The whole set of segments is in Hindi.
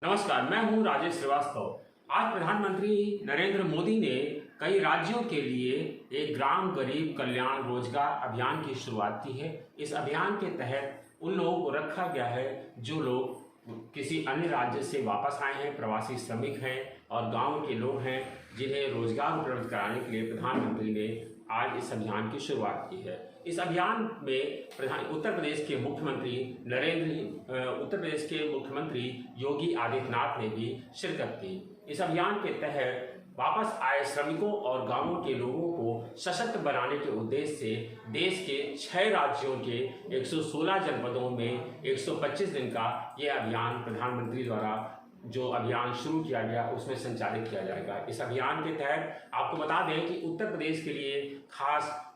नमस्कार, मैं हूं राजेश श्रीवास्तव। आज प्रधानमंत्री नरेंद्र मोदी ने कई राज्यों के लिए एक ग्राम गरीब कल्याण रोजगार अभियान की शुरुआत की है। इस अभियान के तहत उन लोगों को रखा गया है जो लोग किसी अन्य राज्य से वापस आए हैं, प्रवासी श्रमिक हैं और गांव के लोग हैं, जिन्हें रोजगार उपलब्ध कराने के लिए प्रधानमंत्री ने आज इस अभियान की शुरुआत की है। इस अभियान में उत्तर प्रदेश के मुख्यमंत्री योगी आदित्यनाथ ने भी शिरकत की। इस अभियान के तहत वापस आए श्रमिकों और गांवों के लोगों को सशक्त बनाने के उद्देश्य से देश के 6 राज्यों के 116 जनपदों में 125 दिन का ये अभियान प्रधानमंत्री द्वारा जो अभियान शुरू किया गया उसमें संचालित किया जाएगा। इस अभियान के तहत आपको बता दें कि उत्तर प्रदेश के लिए खास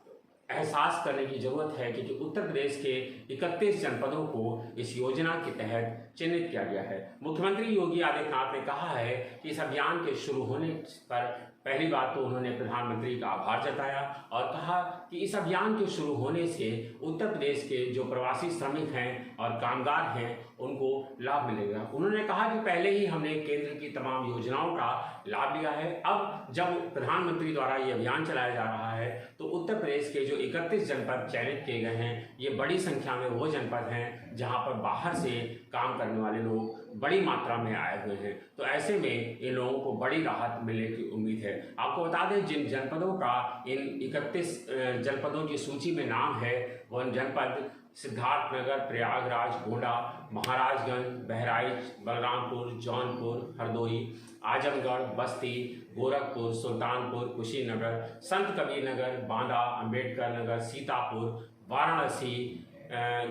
एहसास करने की जरूरत है क्योंकि उत्तर प्रदेश के 31 जनपदों को इस योजना के तहत चिन्हित किया गया है। मुख्यमंत्री योगी आदित्यनाथ ने कहा है कि इस अभियान के शुरू होने पर पहली बात तो उन्होंने प्रधानमंत्री का आभार जताया और कहा कि इस अभियान के शुरू होने से उत्तर प्रदेश के जो प्रवासी श्रमिक हैं और कामगार हैं उनको लाभ मिलेगा। उन्होंने कहा कि पहले ही हमने केंद्र की तमाम योजनाओं का लाभ लिया है, अब जब प्रधानमंत्री द्वारा ये अभियान चलाया जा रहा है तो उत्तर प्रदेश के जो 31 जनपद चयनित किए गए हैं, ये बड़ी संख्या में वो जनपद हैं जहाँ पर बाहर से काम करने वाले लोग बड़ी मात्रा में आए हुए हैं। तो ऐसे में इन लोगों को बड़ी राहत मिलने की उम्मीद है। आपको बता दें जिन जनपदों का इन 31 जनपदों की सूची में नाम है वह जनपद सिद्धार्थनगर, प्रयागराज, गोंडा, महाराजगंज, बहराइच, बलरामपुर, जौनपुर, हरदोई, आजमगढ़, बस्ती, गोरखपुर, सुल्तानपुर, कुशीनगर, संत कबीर नगर, बांदा, अंबेडकर नगर, सीतापुर, वाराणसी,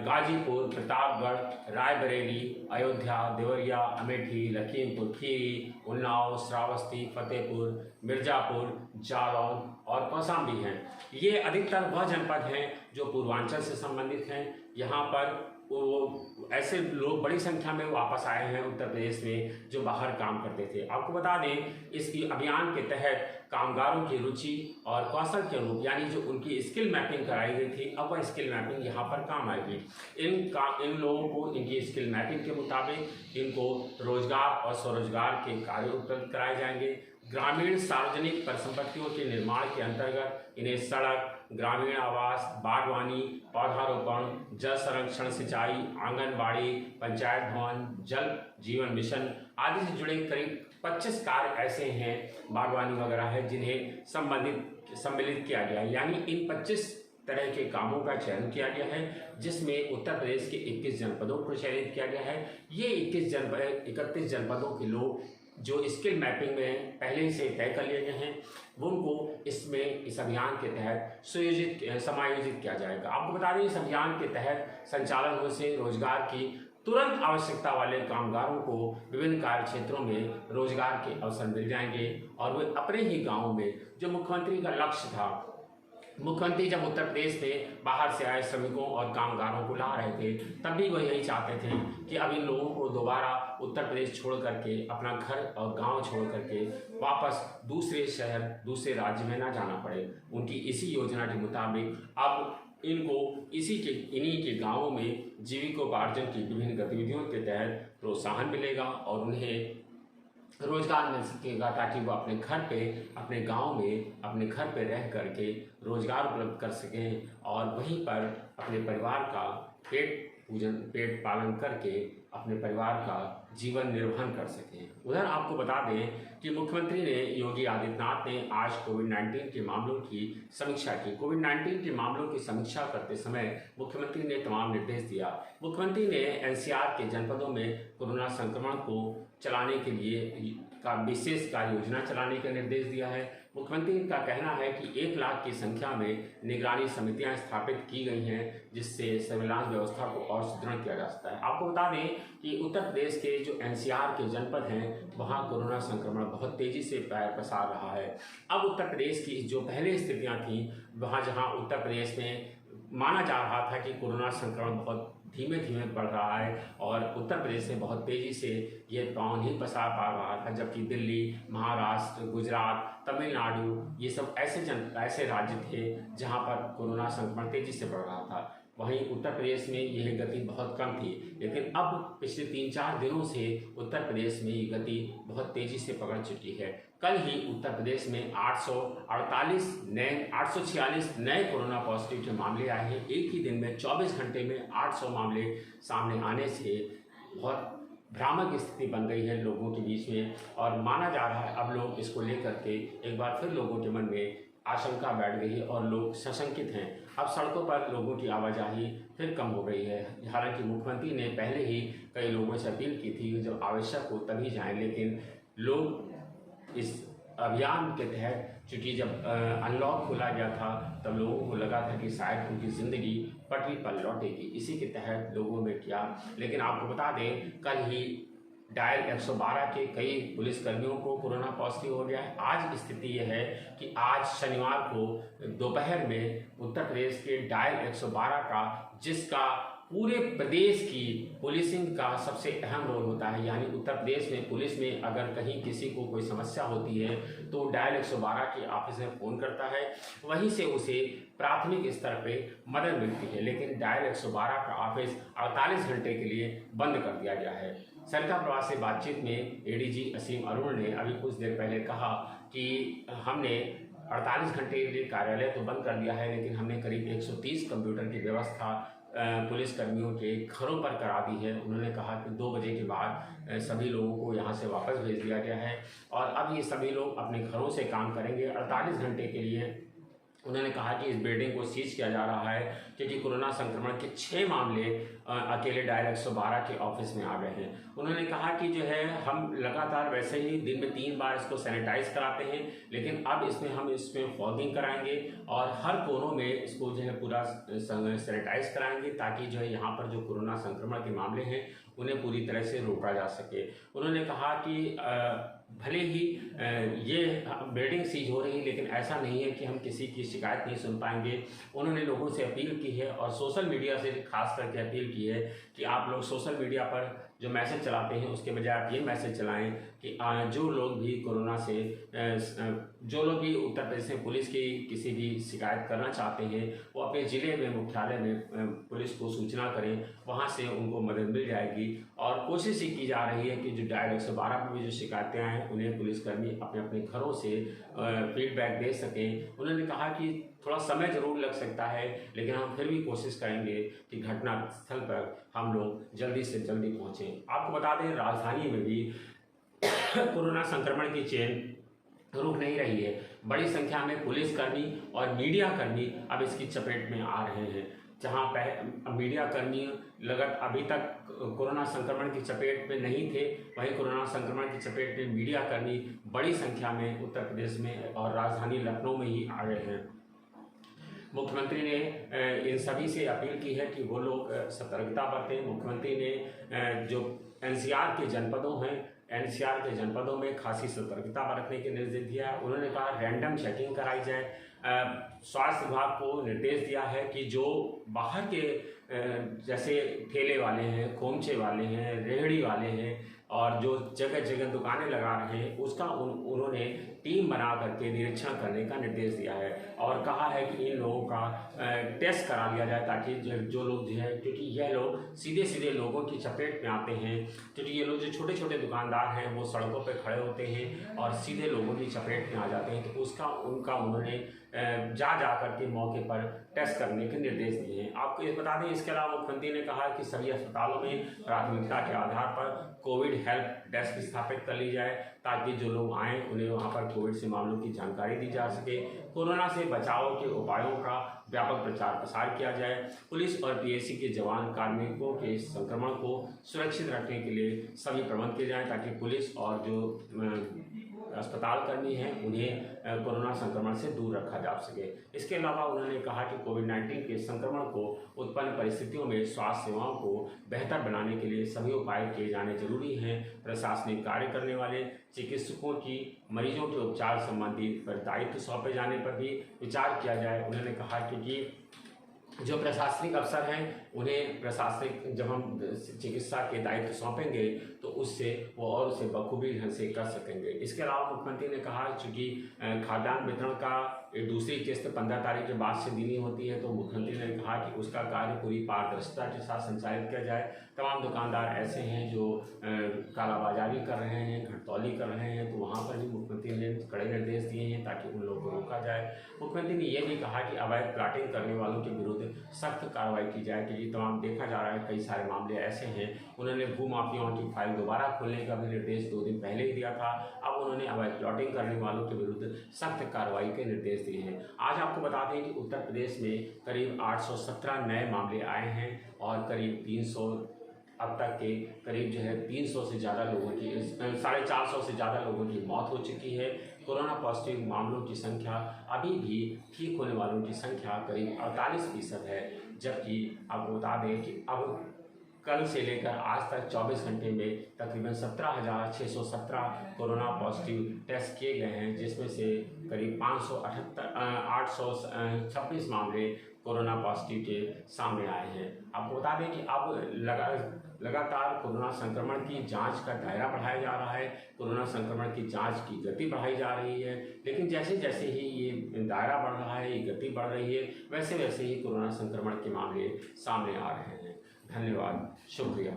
गाजीपुर, प्रतापगढ़, रायबरेली, अयोध्या, देवरिया, अमेठी, लखीमपुर खीरी, उन्नाव, श्रावस्ती, फतेहपुर, मिर्जापुर, जालौन और कौशाम्बी हैं। ये अधिकतर वह जनपद हैं जो पूर्वांचल से संबंधित हैं। यहाँ पर वो ऐसे लोग बड़ी संख्या में वापस आए हैं उत्तर प्रदेश में जो बाहर काम करते थे। आपको बता दें इस अभियान के तहत कामगारों की रुचि और कौशल के अनुरूप यानी जो उनकी स्किल मैपिंग कराई गई थी, अब वह स्किल मैपिंग यहाँ पर काम आएगी। इन लोगों को इनकी स्किल मैपिंग के मुताबिक इनको रोजगार और स्वरोजगार के कार्य उपलब्ध कराए जाएंगे। ग्रामीण सार्वजनिक परिसंपत्तियों के निर्माण के अंतर्गत इन्हें सड़क, ग्रामीण आवास, बागवानी, पौधारोपण, जल संरक्षण, सिंचाई, आंगनबाड़ी, पंचायत भवन, जल जीवन मिशन आदि से जुड़े करीब 25 कार्य ऐसे हैं, बागवानी वगैरह है, जिन्हें सम्मिलित किया गया है। यानी इन 25 तरह के कामों का चयन किया गया है जिसमें उत्तर प्रदेश के 21 जनपदों को चयनित किया गया है। ये 31 जनपदों के लोग जो स्किल मैपिंग में पहले से तय कर लिए गए हैं उनको इस अभियान के तहत समायोजित किया जाएगा। आपको बता दें इस अभियान के तहत संचालन होने से रोजगार की तुरंत आवश्यकता वाले कामगारों को विभिन्न कार्य क्षेत्रों में रोजगार के अवसर मिल जाएंगे और वे अपने ही गाँव में जो मुख्यमंत्री का लक्ष्य था, मुख्यमंत्री जब उत्तर प्रदेश में बाहर से आए श्रमिकों और कामगारों को ला रहे थे तब भी वो यही चाहते थे कि अब इन लोगों को दोबारा उत्तर प्रदेश छोड़ करके अपना घर और गांव छोड़ करके वापस दूसरे शहर, दूसरे राज्य में ना जाना पड़े। उनकी इसी योजना के मुताबिक अब इनको इन्हीं के गाँवों में जीविकोपार्जन की विभिन्न गतिविधियों के तहत प्रोत्साहन मिलेगा और उन्हें रोजगार मिल सकेगा ताकि वो अपने गांव में अपने घर पे रह करके रोजगार उपलब्ध कर सकें और वहीं पर अपने परिवार का पेट पालन करके अपने परिवार का जीवन निर्वहन कर सकें। उधर आपको बता दें कि मुख्यमंत्री योगी आदित्यनाथ ने आज कोविड-19 के मामलों की समीक्षा की। कोविड-19 के मामलों की समीक्षा करते समय मुख्यमंत्री ने तमाम निर्देश दिया। मुख्यमंत्री ने एनसीआर के जनपदों में कोरोना संक्रमण को चलाने के लिए विशेष कार्य योजना चलाने का निर्देश दिया है। मुख्यमंत्री का कहना है कि 1 लाख की संख्या में निगरानी समितियां स्थापित की गई हैं जिससे सर्विलांस व्यवस्था को और सुदृढ़ किया जा सकता है। आपको बता दें कि उत्तर प्रदेश के जो एनसीआर के जनपद हैं वहाँ कोरोना संक्रमण बहुत तेजी से पसार रहा है। अब उत्तर प्रदेश की जो पहले स्थितियाँ थीं वहाँ जहाँ उत्तर प्रदेश में माना जा रहा था कि कोरोना संक्रमण बहुत धीमे धीमे बढ़ रहा है और उत्तर प्रदेश में बहुत तेज़ी से ये पाँव नहीं पसार पा रहा था, जबकि दिल्ली, महाराष्ट्र, गुजरात, तमिलनाडु ये सब ऐसे राज्य थे जहां पर कोरोना संक्रमण तेज़ी से बढ़ रहा था। वहीं उत्तर प्रदेश में यह गति बहुत कम थी, लेकिन अब पिछले 3-4 दिनों से उत्तर प्रदेश में ये गति बहुत तेज़ी से पकड़ चुकी है। कल ही उत्तर प्रदेश में 846 नए कोरोना पॉजिटिव के मामले आए हैं। एक ही दिन में 24 घंटे में 800 मामले सामने आने से बहुत भ्रामक स्थिति बन गई है लोगों के बीच में, और माना जा रहा है अब लोग इसको लेकर के एक बार फिर लोगों के मन में आशंका बैठ गई है और लोग सशंकित हैं। अब सड़कों पर लोगों की आवाजाही फिर कम हो गई है। हालांकि मुख्यमंत्री ने पहले ही कई लोगों से अपील की थी जब आवश्यक हो तभी जाएं, लेकिन लोग इस अभियान के तहत, चूँकि जब अनलॉक खोला गया था तब लोगों को लगा था कि शायद उनकी ज़िंदगी पटरी पर लौटेगी, इसी के तहत लोगों में किया। लेकिन आपको बता दें कल ही डायल 112 के कई पुलिसकर्मियों को कोरोना पॉजिटिव हो गया है। आज स्थिति यह है कि आज शनिवार को दोपहर में उत्तर प्रदेश के डायल 112 का, जिसका पूरे प्रदेश की पुलिसिंग का सबसे अहम रोल होता है, यानी उत्तर प्रदेश में पुलिस में अगर कहीं किसी को कोई समस्या होती है तो डायल 112 के ऑफिस में फ़ोन करता है, वहीं से उसे प्राथमिक स्तर पे मदद मिलती है। लेकिन डायल 112 का ऑफिस 48 घंटे के लिए बंद कर दिया गया है। सरकार प्रवास से बातचीत में एडीजी असीम अरुण ने अभी कुछ देर पहले कहा कि हमने 48 घंटे के लिए कार्यालय तो बंद कर दिया है, लेकिन हमने करीब 130 कंप्यूटर की व्यवस्था पुलिस कर्मियों के घरों पर करा दी है। उन्होंने कहा कि 2 बजे के बाद सभी लोगों को यहाँ से वापस भेज दिया गया है और अब ये सभी लोग अपने घरों से काम करेंगे 48 घंटे के लिए। उन्होंने कहा कि इस बिल्डिंग को सीज किया जा रहा है क्योंकि कोरोना संक्रमण के 6 मामले अकेले डायल 112 के ऑफिस में आ गए हैं। उन्होंने कहा कि जो है हम लगातार वैसे ही दिन में 3 बार इसको सैनिटाइज कराते हैं, लेकिन अब इसमें फॉगिंग कराएंगे और हर कोनों में इसको जो है पूरा सैनिटाइज कराएंगे ताकि जो है यहाँ पर जो कोरोना संक्रमण के मामले हैं उन्हें पूरी तरह से रोका जा सके। उन्होंने कहा कि भले ही ये बिल्डिंग सीज हो रही है, लेकिन ऐसा नहीं है कि हम किसी की शिकायत नहीं सुन पाएंगे। उन्होंने लोगों से अपील की है और सोशल मीडिया से खास करके अपील की है कि आप लोग सोशल मीडिया पर जो मैसेज चलाते हैं उसके बजाय आप ये मैसेज चलाएं कि जो लोग भी कोरोना से जो लोग भी उत्तर प्रदेश में पुलिस की किसी भी शिकायत करना चाहते हैं वो अपने ज़िले में मुख्यालय में पुलिस को सूचना करें, वहाँ से उनको मदद मिल जाएगी। और कोशिश ही की जा रही है कि जो डायल 112 पर भी जो शिकायतें आएँ उन्हें पुलिसकर्मी अपने अपने घरों से फीडबैक दे सकें। उन्होंने कहा कि थोड़ा समय ज़रूर लग सकता है, लेकिन हम फिर भी कोशिश करेंगे कि घटना स्थल पर हम लोग जल्दी से जल्दी पहुँचें। आपको बता दें राजधानी में भी कोरोना संक्रमण की चेन रुक नहीं रही है। बड़ी संख्या में पुलिसकर्मी और मीडियाकर्मी अब इसकी चपेट में आ रहे हैं। जहां मीडियाकर्मी अभी तक कोरोना संक्रमण की चपेट में नहीं थे, वहीं कोरोना संक्रमण की चपेट में मीडियाकर्मी बड़ी संख्या में उत्तर प्रदेश में और राजधानी लखनऊ में ही आ गए हैं। मुख्यमंत्री ने इन सभी से अपील की है कि वो लोग सतर्कता बरतें। मुख्यमंत्री ने जो एनसीआर के जनपदों में खासी सतर्कता बरतने के निर्देश दिया है। उन्होंने कहा रैंडम चेकिंग कराई जाए। स्वास्थ्य विभाग को निर्देश दिया है कि जो बाहर के जैसे ठेले वाले हैं, खोमचे वाले हैं, रेहड़ी वाले हैं और जो जगह जगह दुकानें लगा रहे हैं उसका उन्होंने टीम बना करके निरीक्षण करने का निर्देश दिया है और कहा है कि इन लोगों का टेस्ट करा लिया जाए ताकि जो लोग जो है, क्योंकि यह लोग सीधे सीधे लोगों की चपेट में आते हैं, क्योंकि ये लोग जो छोटे छोटे दुकानदार हैं वो सड़कों पर खड़े होते हैं और सीधे लोगों की चपेट में आ जाते हैं, तो उन्होंने जा करके मौके पर टेस्ट करने के निर्देश दिए हैं। आपको ये बता दें, इसके अलावा मुख्यमंत्री ने कहा कि सभी अस्पतालों में प्राथमिकता के आधार पर कोविड हेल्प डेस्क स्थापित कर ली जाए ताकि जो लोग आएँ उन्हें वहां पर कोविड से मामलों की जानकारी दी जा सके। कोरोना से बचाव के उपायों का व्यापक प्रचार प्रसार किया जाए। पुलिस और पीएसी के जवान कार्मिकों के संक्रमण को सुरक्षित रखने के लिए सभी प्रबंध किए जाएँ ताकि पुलिस और जो अस्पताल कर्मी हैं उन्हें कोरोना संक्रमण से दूर रखा जा सके। इसके अलावा उन्होंने कहा कि कोविड-19 के संक्रमण को उत्पन्न परिस्थितियों में स्वास्थ्य सेवाओं को बेहतर बनाने के लिए सभी उपाय किए जाने जरूरी हैं। प्रशासनिक कार्य करने वाले चिकित्सकों की मरीजों के उपचार संबंधी दायित्व सौंपे जाने पर भी विचार किया जाए। उन्होंने कहा कि जो प्रशासनिक अफसर हैं उन्हें प्रशासनिक जब हम चिकित्सा के दायित्व सौंपेंगे तो उससे वो और उसे बखूबी ढंग से कर सकेंगे। इसके अलावा मुख्यमंत्री ने कहा चूँकि खाद्यान्न वितरण का दूसरी किस्त 15 तारीख के बाद से देनी होती है, तो मुख्यमंत्री ने कहा कि उसका कार्य पूरी पारदर्शिता के साथ संचालित किया जाए। तमाम दुकानदार ऐसे हैं जो कालाबाजारी कर रहे हैं, घटतौली कर रहे हैं, तो वहाँ पर भी मुख्यमंत्री ने कड़े निर्देश दिए हैं ताकि उन लोगों को रोका जाए। मुख्यमंत्री ने यह भी कहा कि अवैध प्लाटिंग करने वालों के विरुद्ध सख्त कार्रवाई की जाए, क्योंकि तमाम देखा जा रहा है कई सारे मामले ऐसे हैं। उन्होंने भूमाफियाओं की फाइल दोबारा खोलने का भी निर्देश 2 दिन पहले ही दिया था। अब उन्होंने अवैध प्लॉटिंग करने वालों के विरुद्ध सख्त कार्रवाई के निर्देश दिए हैं। आज आपको बता दें कि उत्तर प्रदेश में करीब 817 नए मामले आए हैं और करीब 300 अब तक के करीब 300 से ज़्यादा लोगों की 450 से ज़्यादा लोगों की मौत हो चुकी है। कोरोना पॉजिटिव मामलों की संख्या अभी भी ठीक होने वालों की संख्या करीब 48% है। जबकि आपको बता दें कि अब कल से लेकर आज तक 24 घंटे में तकरीबन 17,617 कोरोना पॉजिटिव टेस्ट किए गए हैं, जिसमें से करीब 826 मामले कोरोना पॉजिटिव के सामने आए हैं। आपको बता दें कि अब लगातार कोरोना संक्रमण की जांच का दायरा बढ़ाया जा रहा है, कोरोना संक्रमण की जांच की गति बढ़ाई जा रही है। लेकिन जैसे जैसे ही ये दायरा बढ़ रहा है, ये गति बढ़ रही है, वैसे वैसे ही कोरोना संक्रमण के मामले सामने आ रहे हैं। धन्यवाद, शुक्रिया।